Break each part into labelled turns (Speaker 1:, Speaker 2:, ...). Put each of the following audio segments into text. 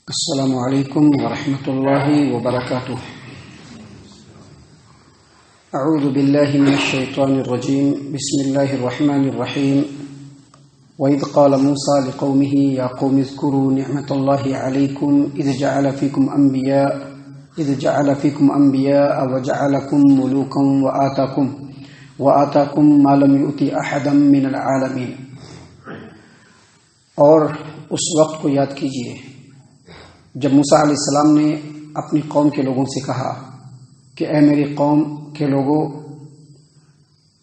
Speaker 1: السلام علیکم ورحمۃ اللہ وبرکاتہ۔ اعوذ باللہ من الشیطان الرجیم، بسم اللہ الرحمن الرحیم۔ وَإِذْ قَالَ مُوسَىٰ لِقَوْمِهِ يَا قَوْمِ اذْكُرُوا نِعْمَةَ اللَّهِ عَلَيْكُمْ إِذْ جَعَلَ فِيكُمْ أَنْبِيَاءَ وَجَعَلَكُمْ مُلُوكًا وَآتَاكُمْ مَا لَمْ يُؤْتِ أَحَدًا مِّنَ الْعَالَمِينَ۔ اور اس وقت کو یاد کیجیے جب موسیٰ علیہ السلام نے اپنی قوم کے لوگوں سے کہا کہ اے میری قوم کے لوگوں،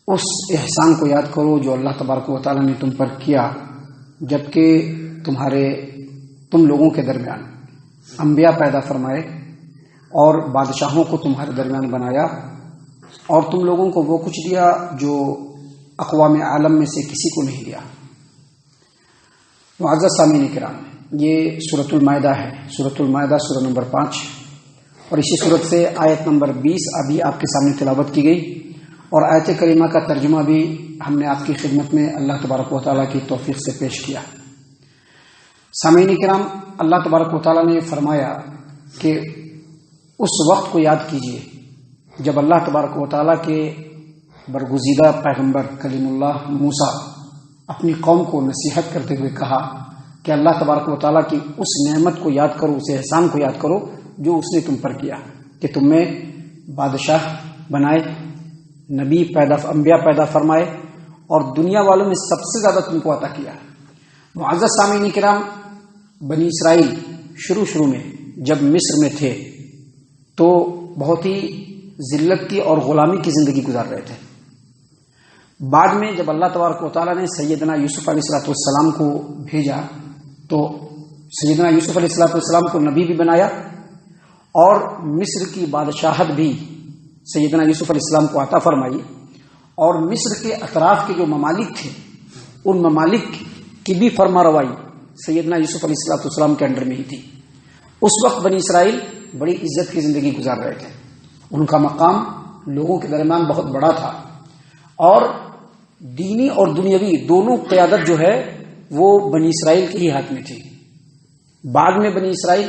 Speaker 1: اس احسان کو یاد کرو جو اللہ تبارک و تعالیٰ نے تم پر کیا، جبکہ تم لوگوں کے درمیان انبیاء پیدا فرمائے اور بادشاہوں کو تمہارے درمیان بنایا، اور تم لوگوں کو وہ کچھ دیا جو اقوام عالم میں سے کسی کو نہیں دیا۔ معزز سامعین کرام، یہ سورۃ المائدہ ہے، سورۃ المائدہ سورہ نمبر 5، اور اسی سورت سے آیت نمبر 20 ابھی آپ کے سامنے تلاوت کی گئی، اور آیت کریمہ کا ترجمہ بھی ہم نے آپ کی خدمت میں اللہ تبارک و تعالیٰ کی توفیق سے پیش کیا۔ سامعین کرام، اللہ تبارک و تعالیٰ نے فرمایا کہ اس وقت کو یاد کیجیے جب اللہ تبارک و تعالیٰ کے برگزیدہ پیغمبر کلیم اللہ موسیٰ اپنی قوم کو نصیحت کرتے ہوئے کہا کہ اللہ تبارک و تعالیٰ کی اس نعمت کو یاد کرو، اس احسان کو یاد کرو جو اس نے تم پر کیا، کہ تم میں بادشاہ بنائے، نبی انبیاء پیدا فرمائے، اور دنیا والوں میں سب سے زیادہ تم کو عطا کیا۔ معزز سامعین کرام، بنی اسرائیل شروع میں جب مصر میں تھے تو بہت ہی ذلت کی اور غلامی کی زندگی گزار رہے تھے۔ بعد میں جب اللہ تبارک و تعالیٰ نے سیدنا یوسف علیہ السلام کو بھیجا تو سیدنا یوسف علیہ السلام کو نبی بھی بنایا، اور مصر کی بادشاہت بھی سیدنا یوسف علیہ السلام کو عطا فرمائی، اور مصر کے اطراف کے جو ممالک تھے ان ممالک کی بھی فرما روائی سیدنا یوسف علیہ السلام کے انڈر میں ہی تھی۔ اس وقت بنی اسرائیل بڑی عزت کی زندگی گزار رہے تھے، ان کا مقام لوگوں کے درمیان بہت بڑا تھا، اور دینی اور دنیاوی دونوں قیادت جو ہے وہ بنی اسرائیل کے ہی ہاتھ میں تھی۔ بعد میں بنی اسرائیل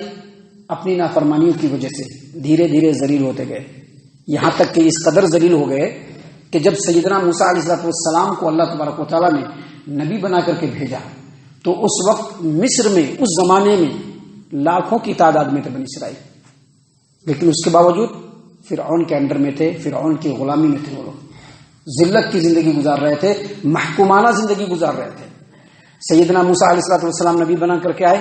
Speaker 1: اپنی نافرمانیوں کی وجہ سے دھیرے دھیرے ذلیل ہوتے گئے، یہاں تک کہ اس قدر ذلیل ہو گئے کہ جب سیدنا موسیٰ علیہ السلام کو اللہ تبارک و تعالیٰ نے نبی بنا کر کے بھیجا تو اس وقت مصر میں اس زمانے میں لاکھوں کی تعداد میں تھے بنی اسرائیل، لیکن اس کے باوجود فرعون کے انڈر میں تھے، فرعون کی غلامی میں تھے، وہ لوگ ذلت کی زندگی گزار رہے تھے، محکومانہ زندگی گزار رہے تھے۔ سیدنا موسیٰ علیہ السلام نبی بنا کر کے آئے،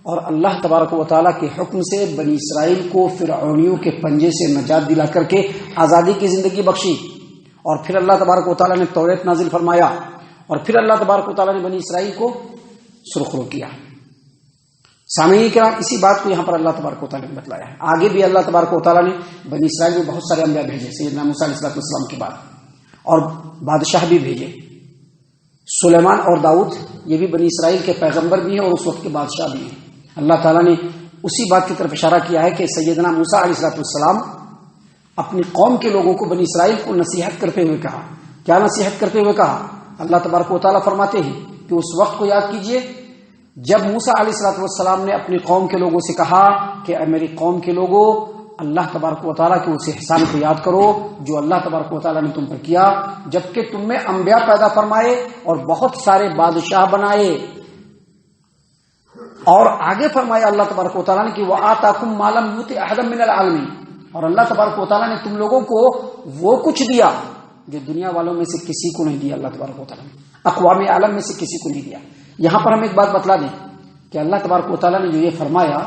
Speaker 1: اور اللہ تبارک و تعالیٰ کے حکم سے بنی اسرائیل کو فرعونیوں کے پنجے سے نجات دلا کر کے آزادی کی زندگی بخشی، اور پھر اللہ تبارک و تعالیٰ نے توریت نازل فرمایا، اور پھر اللہ تبارک و تعالیٰ نے بنی اسرائیل کو سرخرو کیا۔ سامعین کرام، اسی بات کو یہاں پر اللہ تبارک و تعالیٰ نے بتلایا ہے۔ آگے بھی اللہ تبارک و تعالیٰ نے بنی اسرائیل میں بہت سارے انبیاء بھیجے سیدنا موسیٰ علیہ السلام کے بعد، اور بادشاہ بھی بھیجے۔ سلیمان اور داؤد یہ بھی بنی اسرائیل کے پیغمبر بھی ہیں اور اس وقت کے بادشاہ بھی ہیں۔ اللہ تعالیٰ نے اسی بات کی طرف اشارہ کیا ہے کہ سیدنا موسیٰ علیہ السلام اپنی قوم کے لوگوں کو بنی اسرائیل کو نصیحت کرتے ہوئے کہا۔ کیا نصیحت کرتے ہوئے کہا؟ اللہ تبارک و تعالیٰ فرماتے ہیں کہ اس وقت کو یاد کیجئے جب موسیٰ علیہ السلام نے اپنی قوم کے لوگوں سے کہا کہ اے میری قوم کے لوگوں، اللہ تبارک و تعالیٰ کے اس احسان کو یاد کرو جو اللہ تبارک و تعالیٰ نے تم پر کیا، جبکہ تم میں انبیاء پیدا فرمائے اور بہت سارے بادشاہ بنائے، اور آگے فرمایا اللہ تبارک و تعالیٰ نے کہ وَآتَاكُمْ مَا لَمْ يُؤْتِ أَحَدًا مِّنَ الْعَالَمِينَ، اور اللہ تبارک و تعالیٰ نے تم لوگوں کو وہ کچھ دیا جو دنیا والوں میں سے کسی کو نہیں دیا، اللہ تبارک و تعالیٰ نے اقوام عالم میں سے کسی کو نہیں دیا۔ یہاں پر ہم ایک بات بتلا دیں کہ اللہ تبارک و تعالیٰ نے جو یہ فرمایا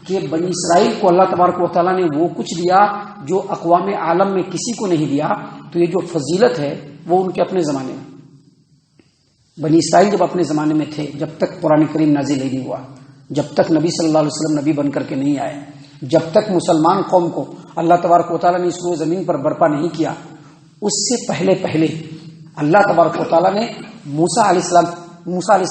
Speaker 1: کہ بنی اسرائیل کو اللہ تبارک و تعالیٰ نے وہ کچھ دیا جو اقوام عالم میں کسی کو نہیں دیا، تو یہ جو فضیلت ہے وہ ان کے اپنے زمانے میں، بنی اسرائیل جب اپنے زمانے میں تھے، جب تک قرآن کریم نازل نہیں ہوا، جب تک نبی صلی اللہ علیہ وسلم نبی بن کر کے نہیں آئے، جب تک مسلمان قوم کو اللہ تبارک و تعالیٰ نے اس روئے زمین پر برپا نہیں کیا، اس سے پہلے اللہ تبارک و تعالیٰ نے موسیٰ علیہ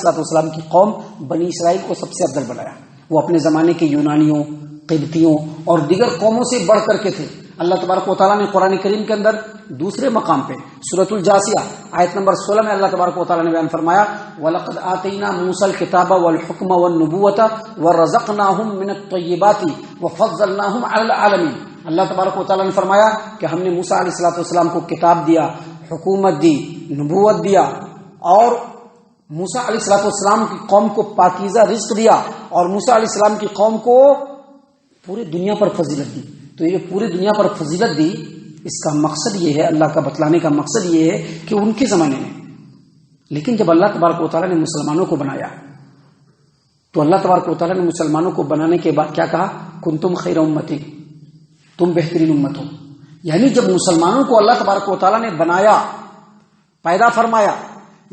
Speaker 1: السلام کی قوم بنی اسرائیل کو سب سے افضل بنایا۔ وہ اپنے زمانے کے یونانیوں، قبطیوں اور دیگر قوموں سے بڑھ کر کے تھے۔ اللہ تبارک و تعالیٰ نے قرآن کریم کے اندر دوسرے مقام پہ سورۃ الجاثیہ آیت نمبر 16 میں اللہ تبارک و تعالیٰ نے بیان فرمایا وَلَقَدْ آتَيْنَا مُوسَى الْكِتَابَ وَالْحُكْمَ وَالنُّبُوَّةَ وَرَزَقْنَاهُمْ مِنَ الطَّيِّبَاتِ وَفَضَّلْنَاهُمْ عَلَى الْعَالَمِينَ۔ اللہ تبارک و تعالیٰ نے فرمایا کہ ہم نے موسیٰ علیہ السلام کو کتاب دیا، حکومت دی، نبوت دیا، اور موسیٰ علیہ السلام کی قوم کو پاکیزہ رزق دیا، اور موسیٰ علیہ السلام کی قوم کو پوری دنیا پر فضیلت دی۔ تو یہ پوری دنیا پر فضیلت دی، اس کا مقصد یہ ہے، اللہ کا بتلانے کا مقصد یہ ہے کہ ان کے زمانے میں، لیکن جب اللہ تبارک و تعالیٰ نے مسلمانوں کو بنایا تو اللہ تبارک و تعالیٰ نے مسلمانوں کو بنانے کے بعد کیا کہا؟ کنتم خیر امت، تم بہترین امت ہو۔ یعنی جب مسلمانوں کو اللہ تبارک و تعالیٰ نے بنایا، پیدا فرمایا،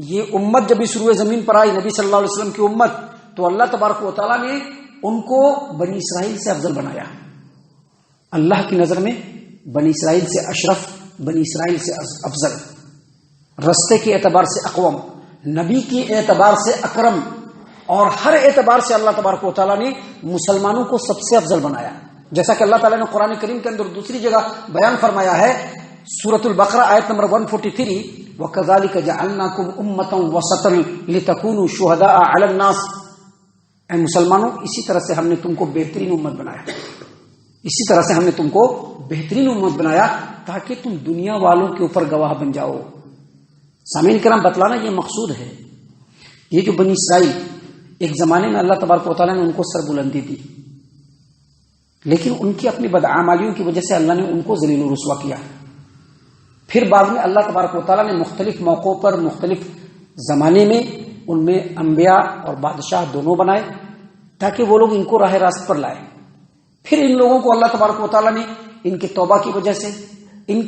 Speaker 1: یہ امت جب اس روئے زمین پر آئی، نبی صلی اللہ علیہ وسلم کی امت، تو اللہ تبارک و تعالیٰ نے ان کو بنی اسرائیل سے افضل بنایا۔ اللہ کی نظر میں بنی اسرائیل سے اشرف، بنی اسرائیل سے افضل، رستے کے اعتبار سے اقوم، نبی کی اعتبار سے اکرم، اور ہر اعتبار سے اللہ تبارک و تعالیٰ نے مسلمانوں کو سب سے افضل بنایا۔ جیسا کہ اللہ تعالیٰ نے قرآن کریم کے اندر دوسری جگہ بیان فرمایا ہے، سورۃ البقرہ آیت نمبر 143، وَكَذَلِكَ جَعَلْنَاكُمْ أُمَّةً وَسَطًا لِتَكُونُوا شُهَدَاءَ عَلَى النَّاسِ۔ اے مسلمانوں، اسی طرح سے ہم نے تم کو بہترین امت بنایا، اسی طرح سے ہم نے تم کو بہترین امت بنایا تاکہ تم دنیا والوں کے اوپر گواہ بن جاؤ۔ سامعین کرام، بتلانا یہ مقصود ہے، یہ جو بنی اسرائیل ایک زمانے میں اللہ تبارک و تعالیٰ نے ان کو سر بلندی دی، لیکن ان کی اپنی بدعمالیوں کی وجہ سے اللہ نے ان کو ذلیل و رسوا کیا۔ پھر بعد میں اللہ تبارک و تعالیٰ نے مختلف موقعوں پر مختلف زمانے میں ان میں انبیاء اور بادشاہ دونوں بنائے تاکہ وہ لوگ ان کو راہ راست پر لائے۔ پھر ان لوگوں کو اللہ تبارک و تعالیٰ نے ان کی توبہ کی وجہ سے، ان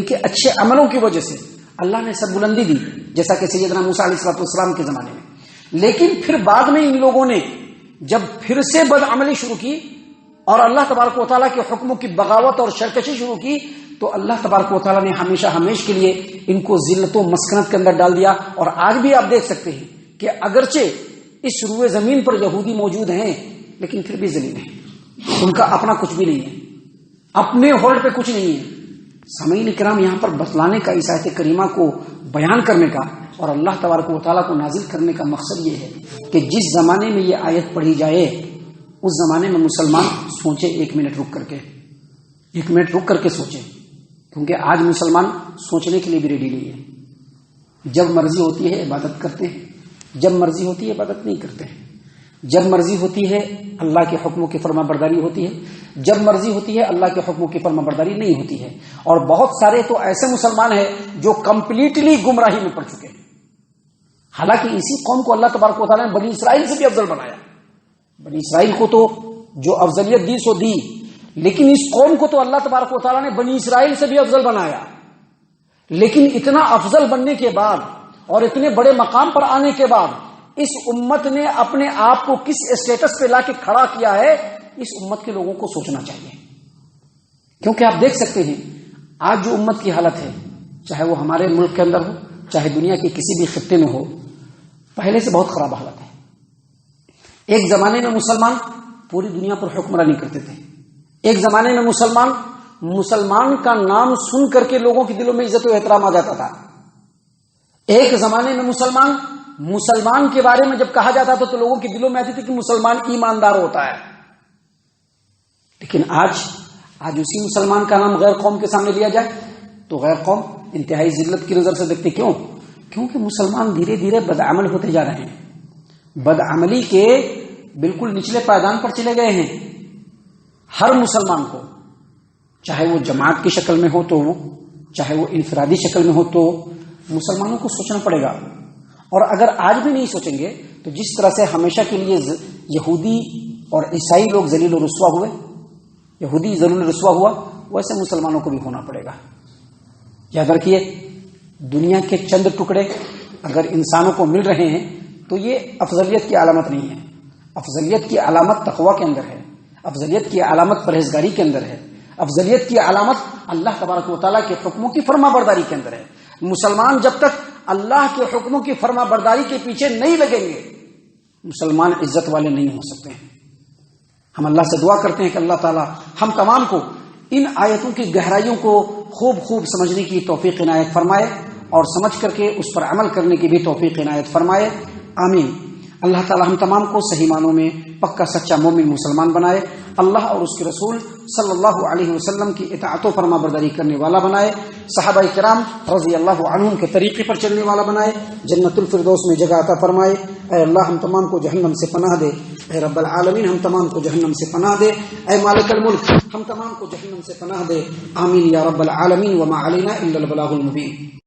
Speaker 1: کے اچھے عملوں کی وجہ سے اللہ نے سر بلندی دی، جیسا کہ سیدنا موسیٰ علیہ السلام کے زمانے میں۔ لیکن پھر بعد میں ان لوگوں نے جب پھر سے بدعملی شروع کی اور اللہ تبارک و تعالیٰ کے حکموں کی بغاوت اور سرکشی شروع کی، تو اللہ تبارک و تعالیٰ نے ہمیشہ کے لیے ان کو ذلت و مسکنت کے اندر ڈال دیا۔ اور آج بھی آپ دیکھ سکتے ہیں کہ اگرچہ اس روئے زمین پر یہودی موجود ہیں، لیکن پھر بھی ذلیل ہیں، ان کا اپنا کچھ بھی نہیں ہے، اپنے ہولڈ پہ کچھ نہیں ہے۔ سامعین کرام، یہاں پر بتلانے کا، اس آیت کریمہ کو بیان کرنے کا اور اللہ تبارک و تعالیٰ کو نازل کرنے کا مقصد یہ ہے کہ جس زمانے میں یہ آیت پڑھی جائے، اس زمانے میں مسلمان سوچے، ایک منٹ رک کر کے سوچے، کیونکہ آج مسلمان سوچنے کے لیے بھی ریڈی نہیں ہے۔ جب مرضی ہوتی ہے عبادت کرتے ہیں، جب مرضی ہوتی ہے عبادت نہیں کرتے ہیں، جب مرضی ہوتی ہے اللہ کے حکموں کی فرما برداری ہوتی ہے، جب مرضی ہوتی ہے اللہ کے حکموں کی فرما برداری نہیں ہوتی ہے۔ اور بہت سارے تو ایسے مسلمان ہیں جو کمپلیٹلی گمراہی میں پڑ چکے ہیں، حالانکہ اسی قوم کو اللہ تبارک و تعالیٰ نے بنی اسرائیل سے بھی افضل بنایا۔ بنی اسرائیل کو تو جو افضلیت دی سو دی، لیکن اس قوم کو تو اللہ تبارک و تعالیٰ نے بنی اسرائیل سے بھی افضل بنایا۔ لیکن اتنا افضل بننے کے بعد اور اتنے بڑے مقام پر آنے کے بعد اس امت نے اپنے آپ کو کس اسٹیٹس پہ لا کے کھڑا کیا ہے، اس امت کے لوگوں کو سوچنا چاہیے۔ کیونکہ آپ دیکھ سکتے ہیں آج جو امت کی حالت ہے، چاہے وہ ہمارے ملک کے اندر ہو، چاہے دنیا کے کسی بھی خطے میں ہو، پہلے سے بہت خراب حالت ہے۔ ایک زمانے میں مسلمان پوری دنیا پر حکمرانی کرتے تھے، ایک زمانے میں مسلمان کا نام سن کر کے لوگوں کے دلوں میں عزت و احترام آ جاتا تھا۔ ایک زمانے میں مسلمان کے بارے میں جب کہا جاتا تھا تو لوگوں کے دلوں میں آتی تھی کہ مسلمان ایماندار ہوتا ہے۔ لیکن آج اسی مسلمان کا نام غیر قوم کے سامنے لیا جائے تو غیر قوم انتہائی ذلت کی نظر سے دیکھتے۔ کیونکہ مسلمان دھیرے دھیرے بدعمل ہوتے جا رہے ہیں، بدعملی کے بالکل نچلے پائدان پر چلے گئے ہیں۔ ہر مسلمان کو، چاہے وہ جماعت کی شکل میں ہو تو چاہے وہ انفرادی شکل میں ہو، تو مسلمانوں کو سوچنا پڑے گا۔ اور اگر آج بھی نہیں سوچیں گے تو جس طرح سے ہمیشہ کے لیے یہودی اور عیسائی لوگ ذلیل و رسوا ہوئے، یہودی ذلیل و رسوا ہوا، ویسے مسلمانوں کو بھی ہونا پڑے گا۔ یاد رکھیے، دنیا کے چند ٹکڑے اگر انسانوں کو مل رہے ہیں تو یہ افضلیت کی علامت نہیں ہے۔ افضلیت کی علامت تقویٰ کے اندر ہے، افضلیت کی علامت پرہیزگاری کے اندر ہے، افضلیت کی علامت اللہ تبارک و تعالیٰ کے حکموں کی فرما برداری کے اندر ہے۔ مسلمان جب تک اللہ کے حکموں کی فرما برداری کے پیچھے نہیں لگیں گے، مسلمان عزت والے نہیں ہو سکتے ہیں۔ ہم اللہ سے دعا کرتے ہیں کہ اللہ تعالیٰ ہم تمام کو ان آیتوں کی گہرائیوں کو خوب سمجھنے کی توفیق عنایت فرمائے اور سمجھ کر کے اس پر عمل کرنے کی بھی توفیق عنایت فرمائے، آمین۔ اللہ تعالی ہم تمام کو صحیح معنوں میں پکا سچا مومن مسلمان بنائے، اللہ اور اس کے رسول صلی اللہ علیہ وسلم کی اطاعت و فرما برداری کرنے والا بنائے، صحابہ کرام رضی اللہ عنہم کے طریقے پر چلنے والا بنائے، جنت الفردوس میں جگہ عطا فرمائے۔ اے اللہ ہم تمام کو جہنم سے پناہ دے، اے رب العالمین ہم تمام کو جہنم سے پناہ دے، اے مالک الملک ہم تمام کو جہنم سے پناہ دے، آمین یا رب العالمین۔ وما علینا الا البلاغ المبین۔